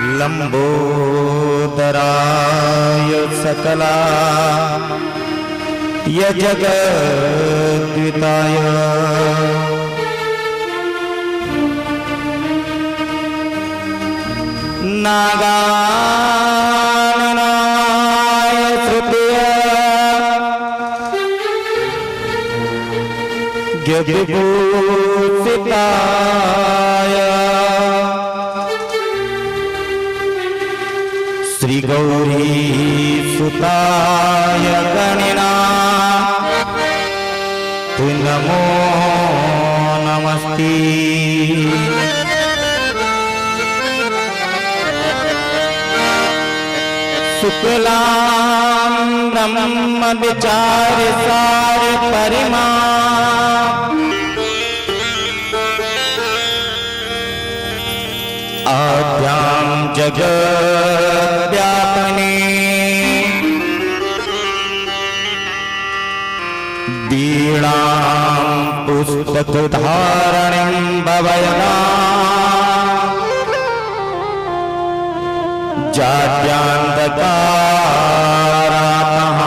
लंबोदराय सकला जगद्विताय नागाननाय श्रुतय विभूषिताय श्री गौरी सुताय गणिना नमो नमस्ते। शुक्लां ब्रह्म विचार सार परिमा आद्यां जगत् व्यापिनी वीणां पुस्तकधारणीं भवयना जाड्यान्धकारातः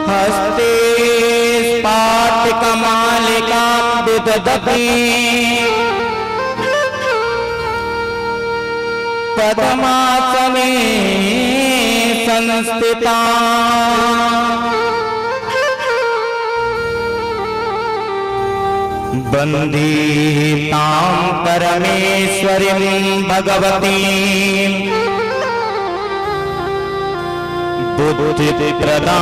हस्ते स्फाटिकमालिकां विदधति पद्मासने संस्थिता वन्दितां परमेश्वरीं भगवतीं बुद्धिप्रदां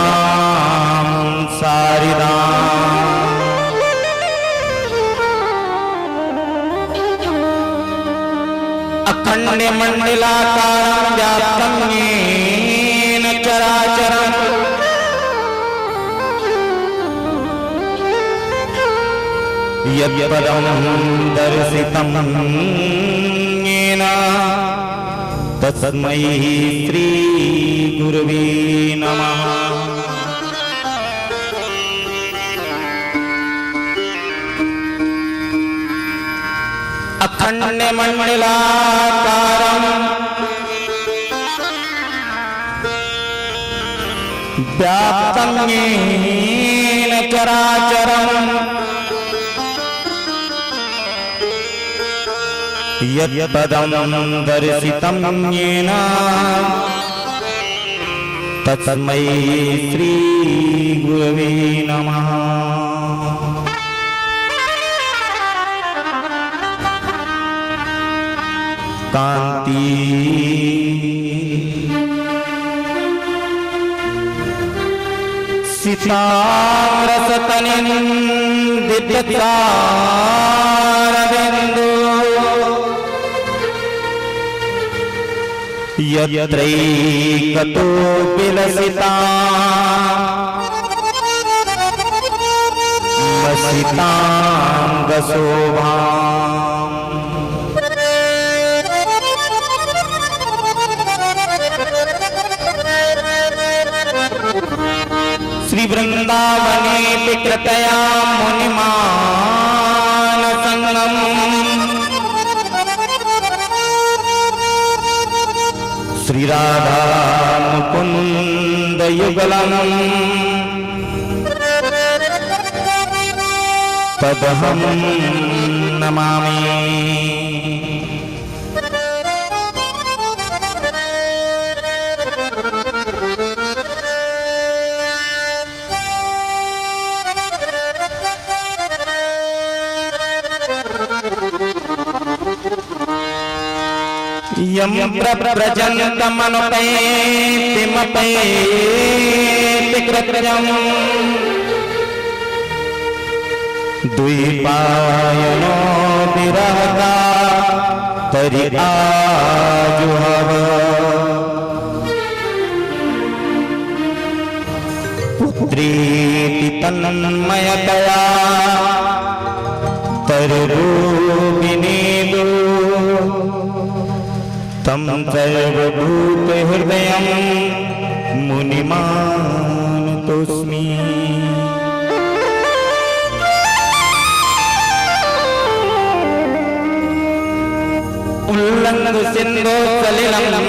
सारिदाम् अखण्डमण्डलाकारं व्याप्तं येन चराचरम् यत्पदं दर्शितं येन तस्मै श्री गुरवे नमः। अखण्डमण्डलाकारं व्याप्तं येन चराचरम् यत्पदं दर्शितं येन तस्मै श्री गुरवे नमः। कांति सितारसतनिं दिव्यकारबिन्दु यत्रैकतो विलसिता मसितांगशोभा श्री वृंदावने विकृतया मुनिमानसंगम श्री राधा मुकुंद युगलम तदहं नमामि। यं प्रव्रजन्तमनुपैतिमपैति कृत्यम् द्वैपायनो विरहता तरि आजुहव पुत्रेति तन्मयतया तरुरूपिणीदो तं सर्वभूतहृदयं मुनिमानतोऽस्मि। सुरलंग सिंधु सलिलम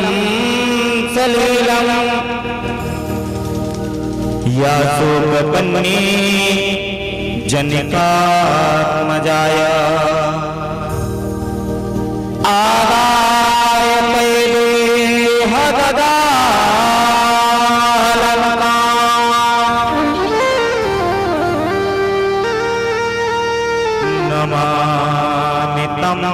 सलीलम या शोकपन्नी जनिकात्मजाय आदाय पैले हददालंका नमामि तं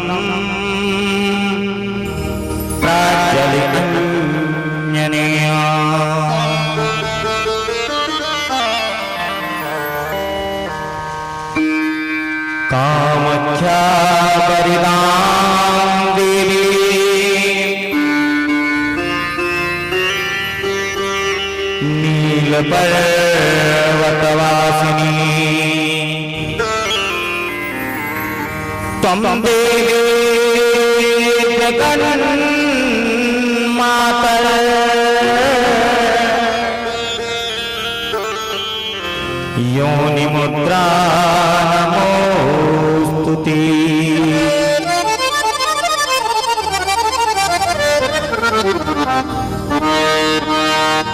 प्राज्वलितञ्जनया कामाख्या वरदां देवी नीलपर्वतवासिनी त्वं देवी जगन्मातर योनिमुद्रा नमोस्तुते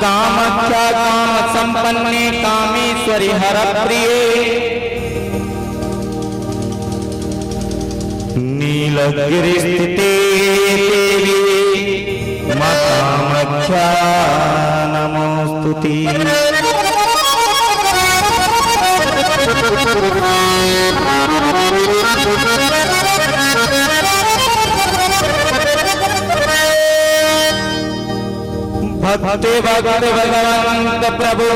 कामाख्या काम संपन्ने कामेश्वरी हरप्रिये नीलगिरि स्थिते देवी मां कामाख्या नमोस्तुते भक्ति भगत भगवंत प्रभु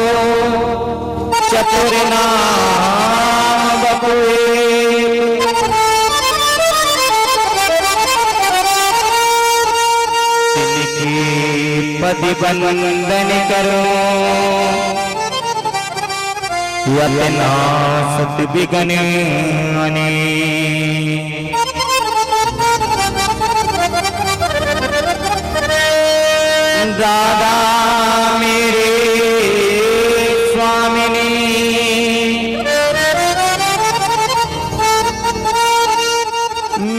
चतुर नाम बपुए तिनकी पति बंदन करो यतना सत बिगन दादा मेरे स्वामिनी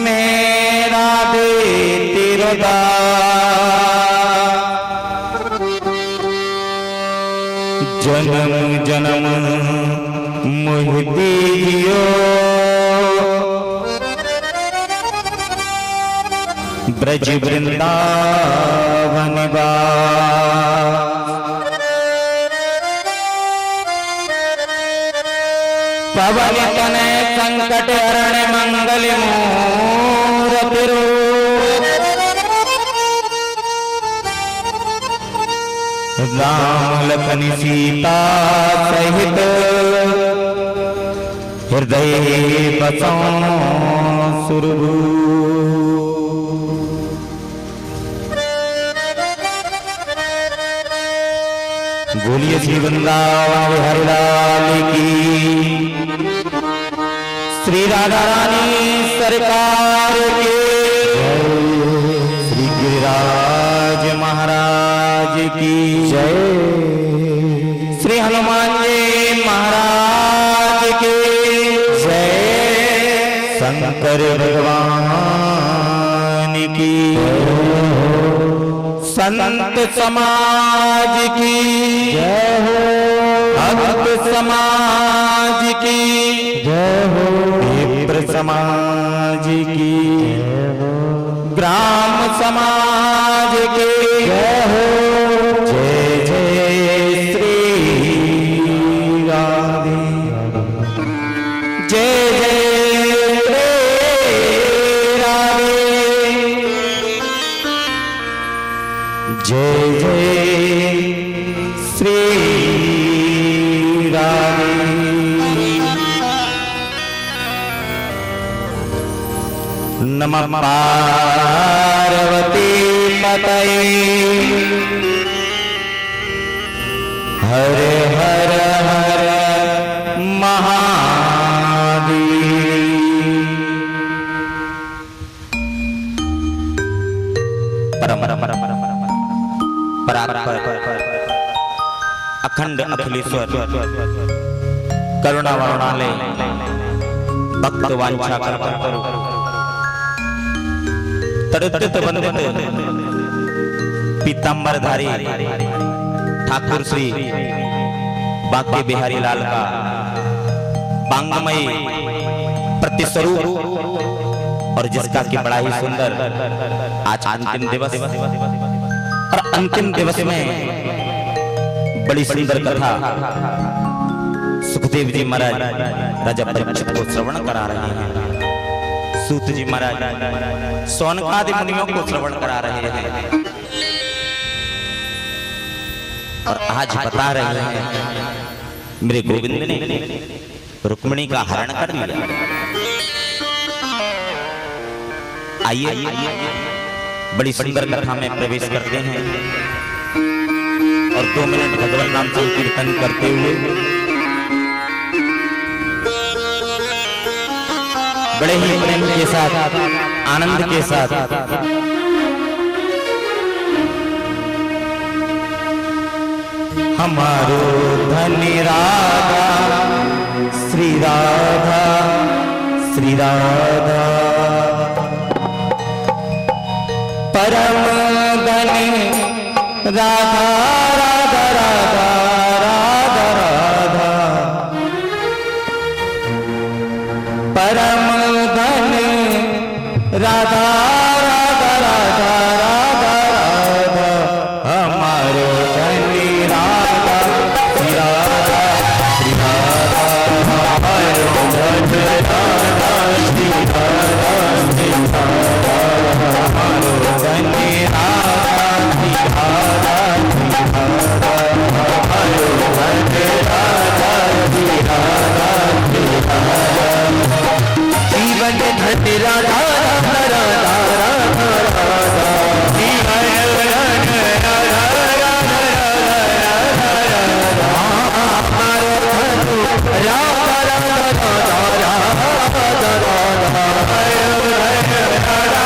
मेरा दे तिरदा जन्म जन्म मुझ दीजियो ब्रज वृंदावन पवन तनय संकट हरण मंगल मूरति राम लखन सीता सहित हृदय बसों सुरभु बोलिए श्री वृंदावन हरिलाल की श्री राधा रानी सरकार के श्री गिरिराज महाराज की जय श्री हनुमान जी महाराज की जय शंकर भगवान की संत समाज की जय हो भक्त समाज की जय हो विप्र समाज की जय हो ग्राम समाज की जय हो जय जय श्री राधे जय जय जय जय श्री राधे नमः पार्वती पतये हर हर हर महादेव परम अखंड अखिलेश्वर करुणा वरुणालय भक्त वांछा करो तड़ुत्त वंदित पीतांबरधारी ठाकुर श्री बांके बिहारी लाल का बांगमयी प्रतिस्वरूप और जिसका कि बड़ा ही सुंदर आज अंतिम दिवस और अंतिम दिवस में बड़ी सुंदर कथा सुखदेव जी महाराज राजा परीक्षित को श्रवण करा रहे हैं। सूत जी महाराज सौनकादि मुनियों को श्रवण करा रहे हैं और आज बता रहे हैं मेरे गोविंद ने रुक्मिणी का हरण कर लिया। आइए बड़ी सुंदर कथा में प्रवेश करते हैं और 2 मिनट भगवान नाम संकीर्तन करते हुए बड़े ही प्रेम के साथ आनंद के साथ हमारो धनी राधा श्री राधा श्री राधा परम धनी राधा राधा राधा राधा राधा परम धनी राधा राधा राधा राधा राधा हमारो धनी राधा श्री राधा श्री राधा हमारो धनी राधा श्री राधा श्री राधा हमारो धनी राधा श्री राधा श्री राधा हमारो धनी राधा श्री राधा श्री राधा जीवन धनी राधा राधा राधा राधा राधा जीवन धनी राधा राधा राधा राधा हमारो धनी राधा राधा राधा राधा राधा हमारो धनी राधा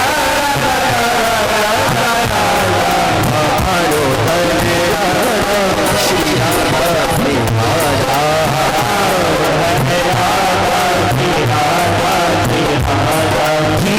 हमारो धनी राधा श्री राधा श्री राधा हमारो धनी राधा श्री राधा श्री राधा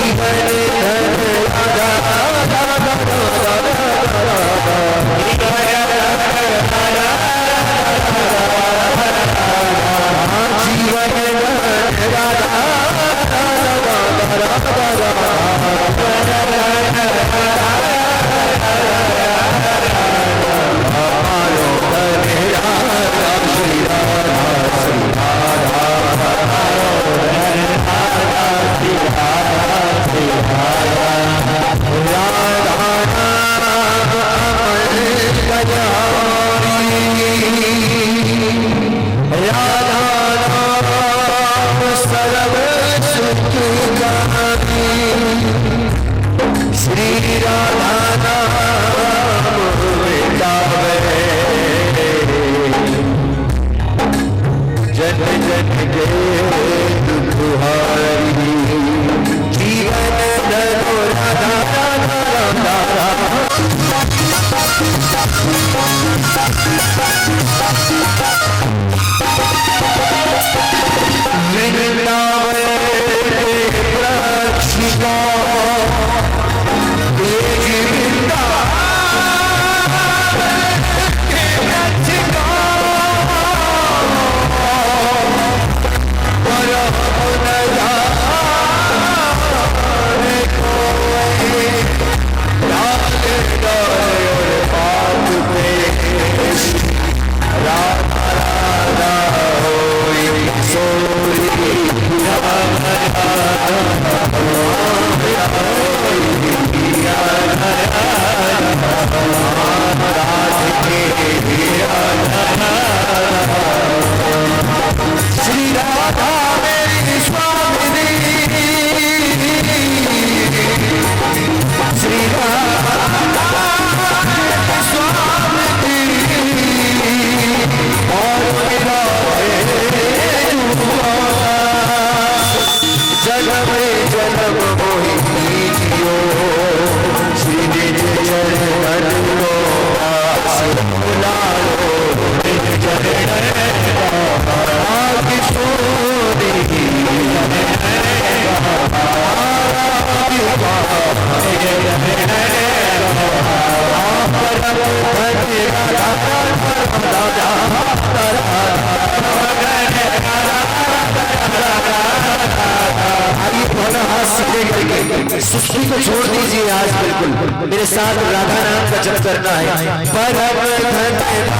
गई। सुस्ती को छोड़ दीजिए आज बिल्कुल, मेरे साथ राधा नाम का जप करना है। परम धन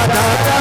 राधा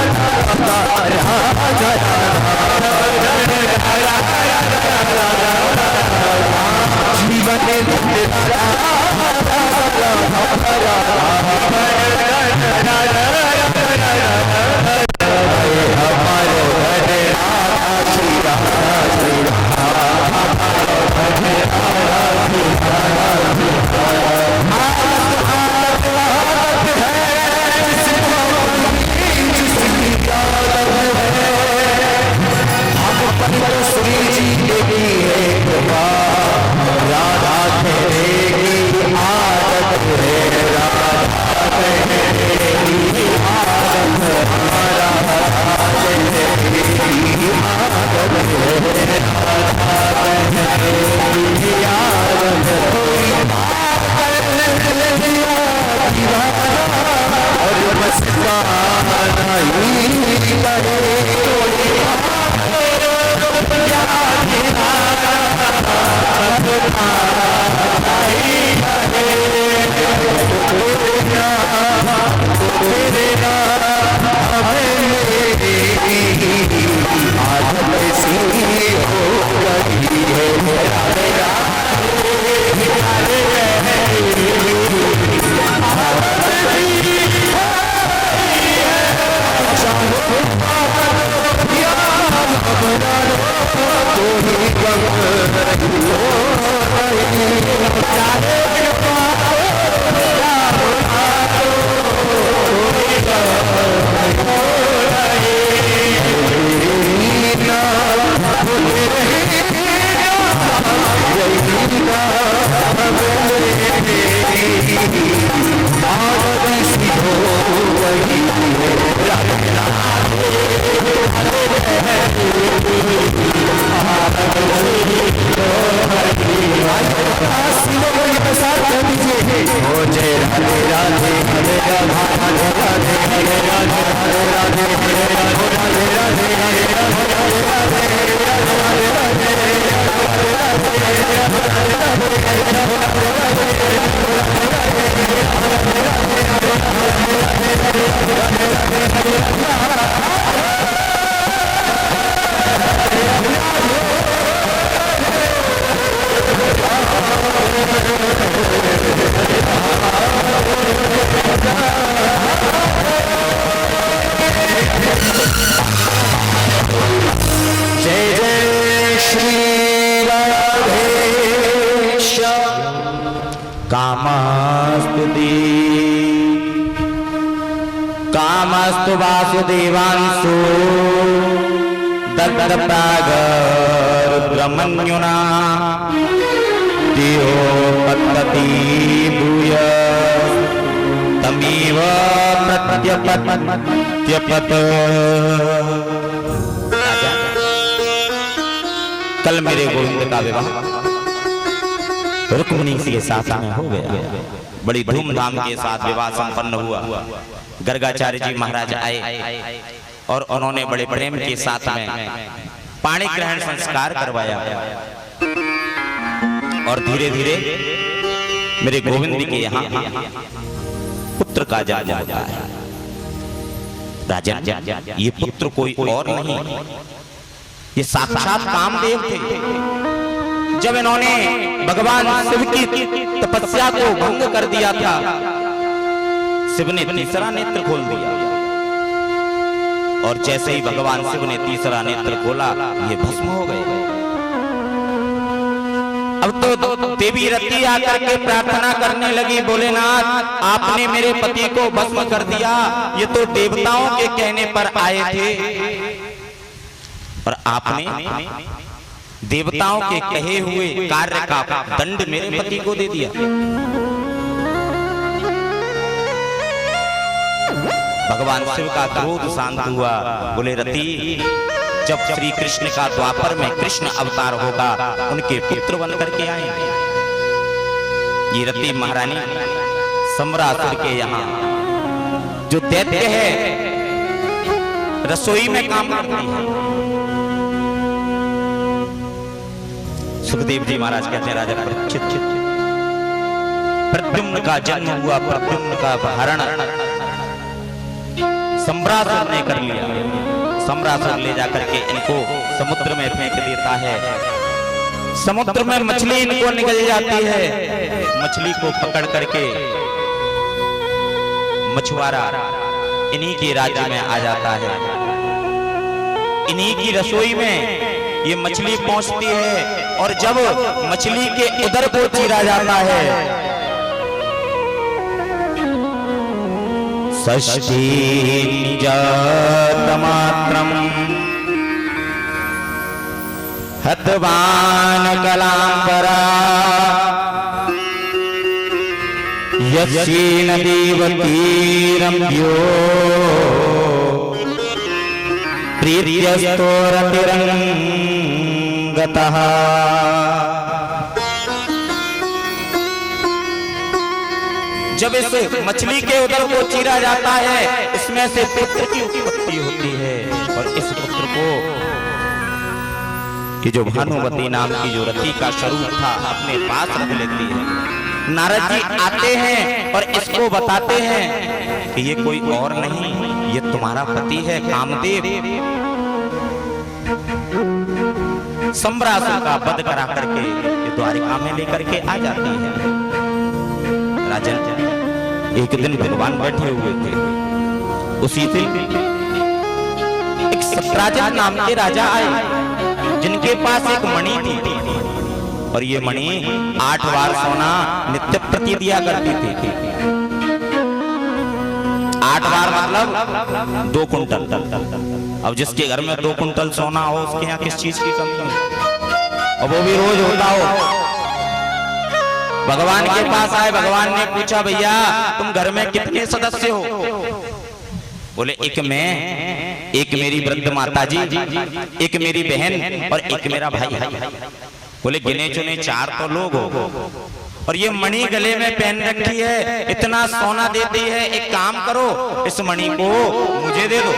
कामस्तु वासुदेवांशु दत्तप्रागरुद्रमन्युना दियो पतति भूय तमेव प्रत्यपत। कल मेरे गोविंद का विवाह रुक्मिणी के साथ में हो गया। बड़ी धूमधाम के साथ विवाह संपन्न हुआ। गर्गाचार्य जी महाराज आए और उन्होंने बड़े प्रेम के साथ में पाणी ग्रहण संस्कार करवाया और धीरे धीरे मेरे गोविंद के यहाँ पुत्र का जन्म होता है। राजन, ये पुत्र कोई और नहीं, ये साक्षात कामदेव थे। जब इन्होंने भगवान शिव की तपस्या को भंग कर दिया था, शिव ने तीसरा नेत्र खोल दिया और जैसे ही भगवान शिव ने तीसरा नेत्र खोला, ये भस्म हो गए। अब तो देवी रति आकर के प्रार्थना करने लगी, भोलेनाथ आपने मेरे पति को भस्म कर दिया, ये तो देवताओं के कहने पर आए थे और आपने देवताओं के कहे हुए कार्य का दंड मेरे पति को दे दिया। भगवान शिव का क्रोध शांत हुआ। बोले रति, जब श्री कृष्ण का द्वापर में कृष्ण अवतार होगा, उनके पुत्र बन करके आएंगे। ये रति महारानी सम्रासुर के यहाँ जो दैत्य है, रसोई में काम करती है। सुखदेव जी महाराज कहते हैं, राजा परीक्षित प्रद्युम्न का जन्म हुआ, प्रद्युम्न का हरण सम्रासुर ने कर लिया। सम्रासुर ले जाकर के इनको समुद्र में फेंक देता है। समुद्र में मछली इनको निकल जाती है। मछली को पकड़ करके मछुआरा इन्हीं के राज्य में आ जाता है। इन्हीं की रसोई में ये मछली पहुंचती है और जब मछली के उदर को चीरा जाता है, षष्ठी निजातमात्रम हतवान कलांबरा यस्येन देवकीरम्भ्यो प्रीत्यस्तोरतिरंगतः। जब इस मछली के उदर को चीरा जाता है, इसमें से पुत्र की उत्पत्ति होती है और इस पुत्र को ये जो भानुमती नाम की जो रति का स्वरूप था अपने पास रख लेती है। नारद जी आते हैं और इसको बताते हैं कि ये कोई और नहीं, ये तुम्हारा पति है कामदेव। सम्रासुर का वध करा करके ये द्वारिका में लेकर के आ जाती है। राजन, एक दिन भगवान बैठे हुए थे। उसी दिन एक सत्राजित नाम के राजा आए, जिनके पास एक मणि थी और ये मणि 8 बार सोना नित्य प्रति दिया करती थी। 8 बार मतलब 2 कुंटल। अब जिसके घर में 2 कुंटल सोना हो, उसके यहाँ किस चीज की कमी है? और वो भी रोज होता हो। भगवान के पास आए, भगवान ने पूछा, भैया तुम घर में कितने सदस्य हो? बोले एक मैं, एक मेरी वृद्ध माता जी, एक मेरी बहन और एक मेरा भाई। बोले गिने चुने 4 तो लोग हो और ये मणि गले में पहन रखी है, इतना सोना देती है। एक काम करो, इस मणि को मुझे दे दो।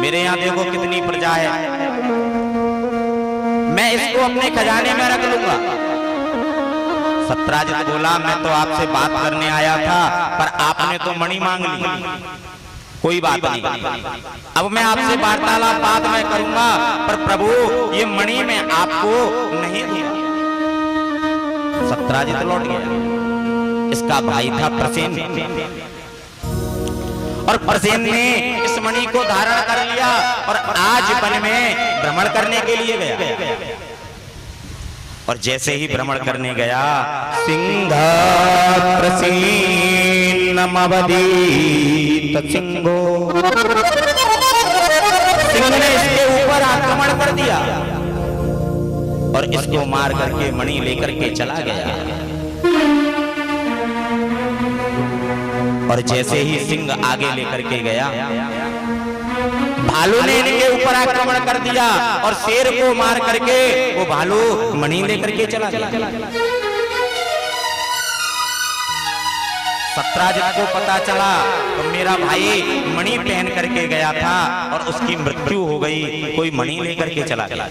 मेरे यहाँ देखो कितनी प्रजा है, मैं इसको अपने खजाने में रख लूंगा। सत्राजित बोला, मैं तो आपसे बात करने आया था, पर आपने तो मणि मांग ली। कोई बात नहीं, अब मैं आपसे वार्तालाप बाद में करूंगा, पर प्रभु ये मणि मैं आपको नहीं दिया। सत्राजित लौट गया। इसका भाई था प्रसेन, और प्रसेन ने इस मणि को धारण कर लिया और आज वन में भ्रमण करने के लिए गया। और जैसे ही भ्रमण करने गया, सिंह प्रसीनमवदीत सिंहो, सिंह ने इसके ऊपर आक्रमण कर दिया और इसको मार करके मणि लेकर के चला गया। और जैसे ही सिंह आगे लेकर के गया, भालू ने इनके ऊपर आक्रमण कर दिया और शेर को मार करके वो भालू मणि लेकर के चला गया। सत्राजित को पता चला तो मेरा भाई मणि पहन करके गया था और उसकी मृत्यु हो गई, कोई मणि लेकर के चला गया।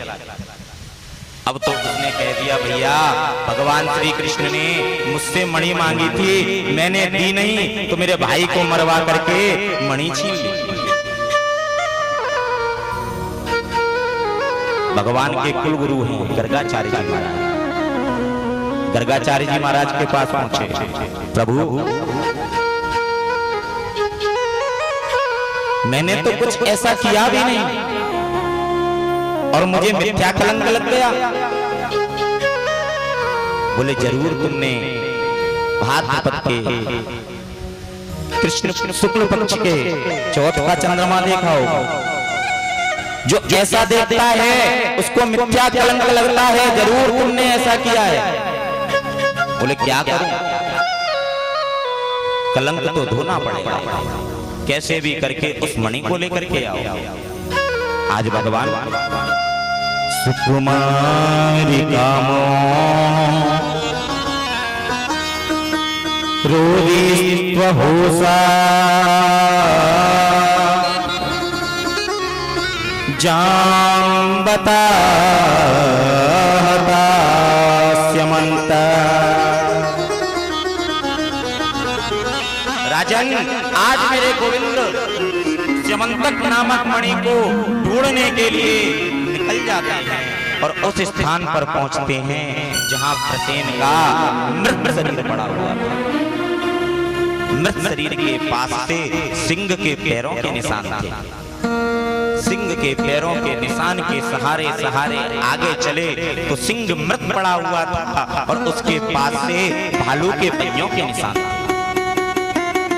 अब तो उसने कह दिया, भैया भगवान श्री कृष्ण ने मुझसे मणि मांगी थी, मैंने दी नहीं, तो मेरे भाई को मरवा करके मणि छीन ली। भगवान के कुल गुरु हैं गर्गाचार्य जी महाराज। गर्गाचार्य जी महाराज के पास पहुंचे, प्रभु मैंने तो कुछ ऐसा किया भी नहीं और मुझे मिथ्या कलंक लग गया। बोले जरूर तुमने भाद्रपद के कृष्ण शुक्ल पक्ष के चौथ का चंद्रमा देखा होगा। जो ऐसा देखता है उसको मिथ्या कलंक लगता है, जरूर तुमने ऐसा किया है। बोले क्या करूं? कलंक तो धोना पड़ेगा, कैसे भी करके उस मणि को लेकर के आओ। आज भगवान सुकुमारी कामो रोदिस्त्व होसा जाम्बता हतास्यमन्त आज मेरे गोविंद स्यमंतक नामक मणि को ढूंढने के लिए निकल जाते हैं और उस स्थान पर पहुंचते हैं जहां प्रसेन का मृत शरीर पड़ा हुआ था। मृत शरीर के पास से सिंह के पैरों के निशान थे। सिंह के पैरों के निशान के सहारे सहारे आगे चले तो सिंह मृत पड़ा हुआ था और उसके पास से भालू के पंजों के निशान थे।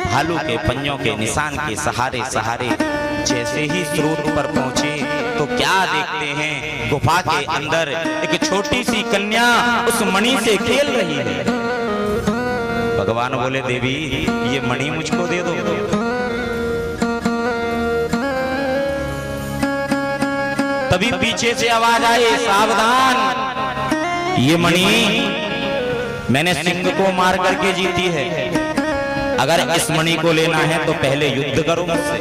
भालू के पंजों के निशान के सहारे सहारे जैसे ही स्रोत पर पहुंचे तो क्या देखते हैं, गुफा के अंदर एक छोटी सी कन्या उस मणि से खेल रही है। भगवान बोले, देवी ये मणि मुझको दे दो। तभी पीछे से आवाज आई, सावधान, ये मणि मैंने सिंह को मार करके जीती है। अगर इस मणि को लेना है तो पहले युद्ध करो मुझसे।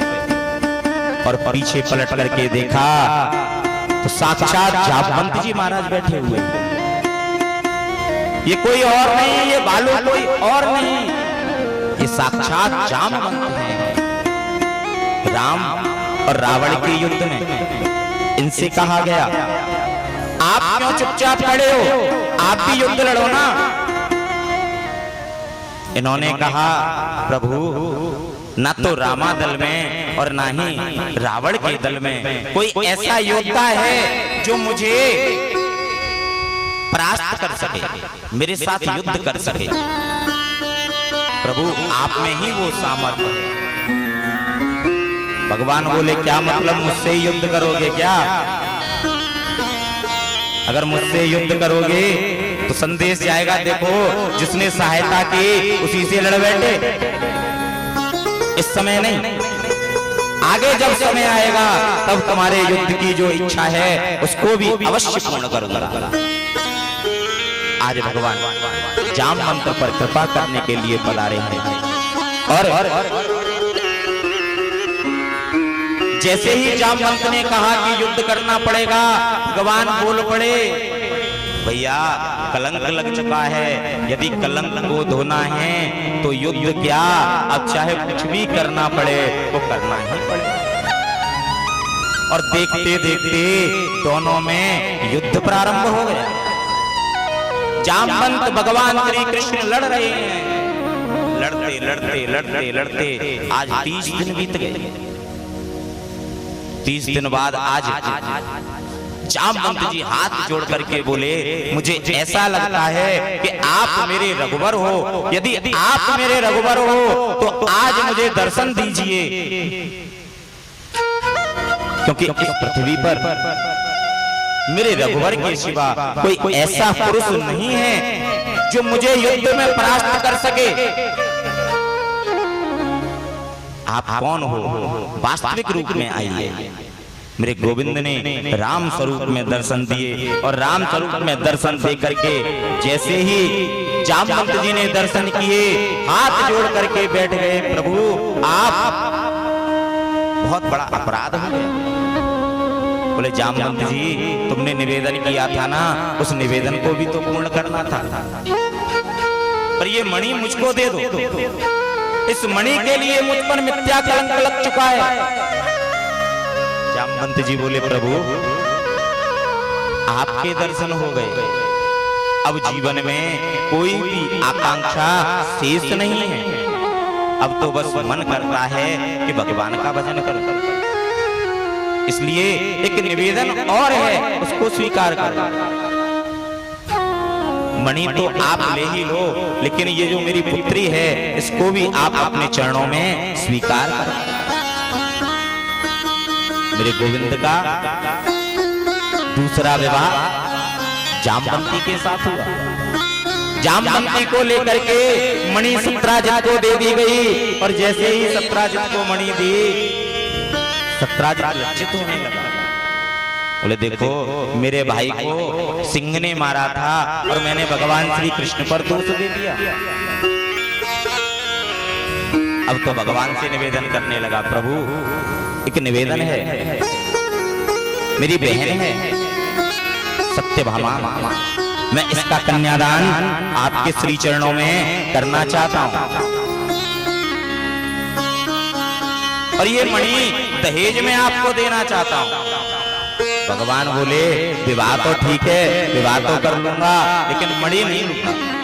और पीछे पलट करके देखा तो साक्षात जामवंत जी महाराज बैठे हुए। ये कोई और नहीं, ये भालू कोई और नहीं, ये साक्षात जामवंत हैं। राम और रावण के युद्ध में इनसे कहा गया, आप क्यों चुपचाप खड़े हो, आप भी युद्ध लड़ो ना। इन्होंने कहा, प्रभु ना तो रामा दल में और ना ही रावण के दल में कोई ऐसा योद्धा है जो मुझे परास्त कर सके, मेरे साथ युद्ध कर सके। प्रभु आप में ही वो सामर्थ्य है। भगवान बोले, क्या मतलब मुझसे युद्ध करोगे क्या? अगर मुझसे युद्ध करोगे तो संदेश जाएगा, देखो जिसने सहायता की उसी से लड़ बैठे। इस समय नहीं, आगे जब समय आएगा तब तुम्हारे युद्ध की जो इच्छा है उसको भी अवश्य पूर्ण करूंगा। आज भगवान जामवंत पर कृपा करने के लिए पधारे हैं। और जैसे ही जामवंत ने कहा कि युद्ध करना पड़ेगा, भगवान बोल पड़े, भैया कलंक लग चुका है, यदि कलंक को धोना है तो युद्ध क्या, अब चाहे कुछ भी करना पड़े वो करना ही पड़ेगा। और देखते देखते दोनों में युद्ध प्रारंभ हो गया। जामवंत भगवान श्री कृष्ण लड़ रहे हैं। लड़ते लड़ते लड़ते लड़ते आज 30 दिन बीत गए। 30 दिन बाद आज जामवंत जी हाथ जोड़ करके बोले, मुझे ऐसा लगता है कि आप मेरे रघुवर हो, यदि आप मेरे रघुवर हो तो आज मुझे दर्शन दीजिए, क्योंकि इस पृथ्वी पर मेरे रघुवर के सिवा कोई ऐसा पुरुष नहीं है जो मुझे युद्ध में परास्त कर सके। आप कौन हो, वास्तविक रूप में आइए। मेरे गोविंद ने राम स्वरूप में दर्शन दिए और राम स्वरूप में दर्शन दे करके जैसे ही जामवंत जी ने दर्शन किए, हाथ जोड़ करके बैठ गए, प्रभु आप बहुत बड़ा अपराध हो गया। बोले, जामवंत जी तुमने निवेदन किया था ना, उस निवेदन को भी तो पूर्ण करना था, पर ये मणि मुझको दे दो। इस मणि के लिए मुझ पर मिथ्या कलंक लग चुका है। जामवंत जी बोले, प्रभु आपके दर्शन हो गए, अब जीवन में कोई भी आकांक्षा शेष नहीं है। अब तो बस मन करता है कि भगवान का भजन करो। इसलिए एक निवेदन और है, उसको स्वीकार करो। मणि तो आप ले ही लो, लेकिन ये जो मेरी पुत्री है इसको भी आप अपने चरणों में स्वीकार करो। मेरे गोविंद का दूसरा विवाह जामवंती के साथ हुआ। जामवंती को लेकर के मणि सत्राजित को दे दी गई और जैसे ही सत्राजित को मणि दी, सत्राजित लज्जित होने लगा। बोले, देखो मेरे भाई को सिंह ने मारा था और मैंने भगवान श्री कृष्ण पर दोष दे दिया। अब तो भगवान से निवेदन करने लगा, प्रभु एक निवेदन है, मेरी बहन है सत्यभामा, मैं इसका कन्यादान आपके श्री चरणों में करना चाहता हूं। और ये मणि दहेज में आपको देना चाहता हूं। भगवान बोले विवाह तो ठीक है, विवाह तो कर लूंगा, लेकिन मणि नहीं लूंगा।